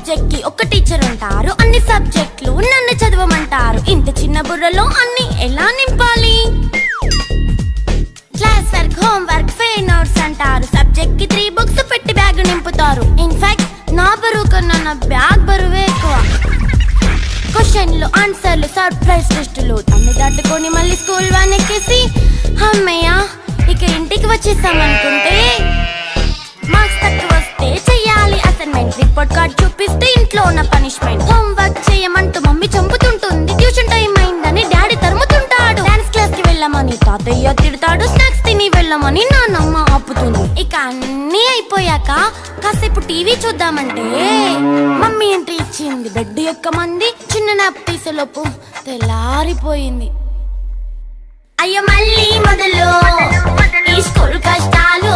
Subject కి ఒక teacher ఉంటారు, అన్ని సబ్జెక్టులు నన్ను చదవమంటారు. ఇంత చిన్న బుర్రలో అన్ని ఎలా నింపాలి? Class work, home work, fair notes అంటారు. సబ్జెక్ట్ కి 3 బుక్స్ పెట్టి బ్యాగ్ నింపుతారు. ఇన్ఫాక్ట్ నా బరువు కన్నా నా బ్యాగ్ బరువే ఎక్కువ. క్వశ్చన్లు, ఆన్సర్లు, సర్ప్రైజ్ టెస్టులు అన్ని దాటుకొని మళ్ళీ స్కూల్ వ్యాన్ ఎక్కేసి అమ్మయ్య ఇక ఇంటికి వచ్చేసామనుకుంటే మార్క్స్ తక్కువ వస్తే చెయ్యాలి అసైన్మెంట్. రిపోర్ట్ కార్డ్ చూపిస్తే ఇంట్లో ఉన్న పనిష్మెంట్. హోమ్ వర్క్ చేయమంటూ మమ్మీ చంపుతుంటుంది. ట్యూషన్ టైం అయిందని డాడీ తరుముతుంటాడు. డాన్స్ క్లాస్ కి వెళ్ళమని తాతయ్య తిడతాడు. స్నాక్స్ తిని వెళ్ళమని నాన్నమ్మ ఆపుతుంది. ఇక అన్నీ అయిపోయాక కాసేపు టీవీ చూద్దామంటే మమ్మీ ఎంట్రీ ఇచ్చింది. బెడ్ ఎక్కమంది. చిన్న నాప్ తీసేలోపు తెల్లారిపోయింది. అయ్యో మళ్ళీ మొదలు ఈ స్కూల్ కష్టాలు.